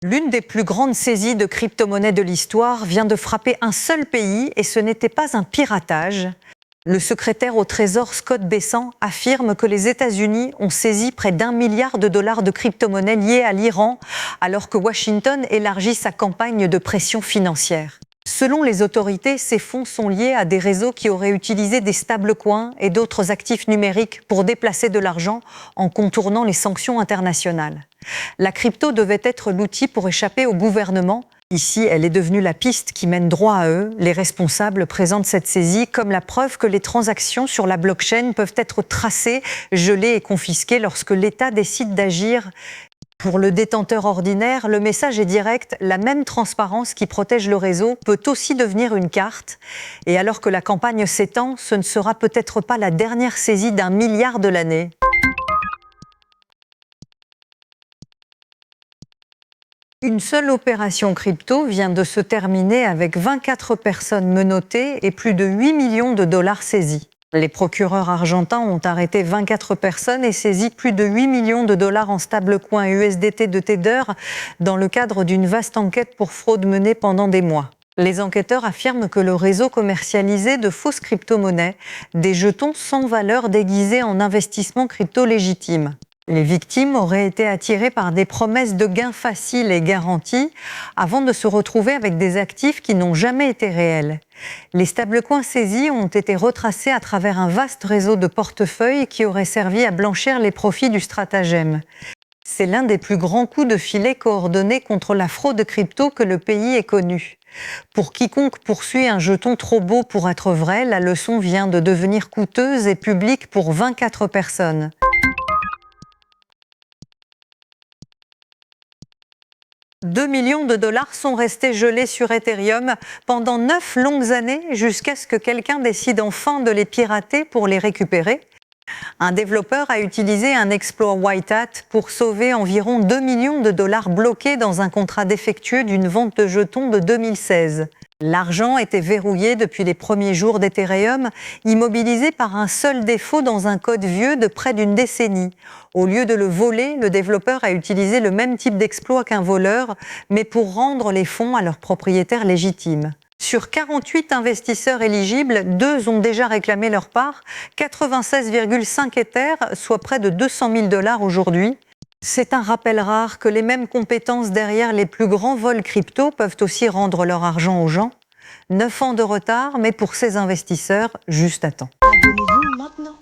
L'une des plus grandes saisies de crypto-monnaies de l'histoire vient de frapper un seul pays et ce n'était pas un piratage. Le secrétaire au Trésor Scott Bessent affirme que les États-Unis ont saisi près d'1 milliard de dollars de crypto-monnaies liées à l'Iran, alors que Washington élargit sa campagne de pression financière. Selon les autorités, ces fonds sont liés à des réseaux qui auraient utilisé des stablecoins et d'autres actifs numériques pour déplacer de l'argent en contournant les sanctions internationales. La crypto devait être l'outil pour échapper au gouvernement. Ici, elle est devenue la piste qui mène droit à eux. Les responsables présentent cette saisie comme la preuve que les transactions sur la blockchain peuvent être tracées, gelées et confisquées lorsque l'État décide d'agir. Pour le détenteur ordinaire, le message est direct. La même transparence qui protège le réseau peut aussi devenir une carte. Et alors que la campagne s'étend, ce ne sera peut-être pas la dernière saisie d'1 milliard de l'année. Une seule opération crypto vient de se terminer avec 24 personnes menottées et plus de 8 millions de dollars saisis. Les procureurs argentins ont arrêté 24 personnes et saisi plus de 8 millions de dollars en stablecoins USDT de Tether dans le cadre d'une vaste enquête pour fraude menée pendant des mois. Les enquêteurs affirment que le réseau commercialisait de fausses crypto-monnaies, des jetons sans valeur déguisés en investissements crypto légitimes. Les victimes auraient été attirées par des promesses de gains faciles et garantis avant de se retrouver avec des actifs qui n'ont jamais été réels. Les stablecoins saisis ont été retracés à travers un vaste réseau de portefeuilles qui aurait servi à blanchir les profits du stratagème. C'est l'un des plus grands coups de filet coordonnés contre la fraude crypto que le pays ait connu. Pour quiconque poursuit un jeton trop beau pour être vrai, la leçon vient de devenir coûteuse et publique pour 24 personnes. 2 millions de dollars sont restés gelés sur Ethereum pendant 9 longues années jusqu'à ce que quelqu'un décide enfin de les pirater pour les récupérer. Un développeur a utilisé un exploit White Hat pour sauver environ 2 millions de dollars bloqués dans un contrat défectueux d'une vente de jetons de 2016. L'argent était verrouillé depuis les premiers jours d'Ethereum, immobilisé par un seul défaut dans un code vieux de près d'une décennie. Au lieu de le voler, le développeur a utilisé le même type d'exploit qu'un voleur, mais pour rendre les fonds à leurs propriétaires légitimes. Sur 48 investisseurs éligibles, 2 ont déjà réclamé leur part, 96,5 Ether, soit près de 200 000 dollars aujourd'hui. C'est un rappel rare que les mêmes compétences derrière les plus grands vols crypto peuvent aussi rendre leur argent aux gens. 9 ans de retard, mais pour ces investisseurs, juste à temps. Abonnez-vous maintenant.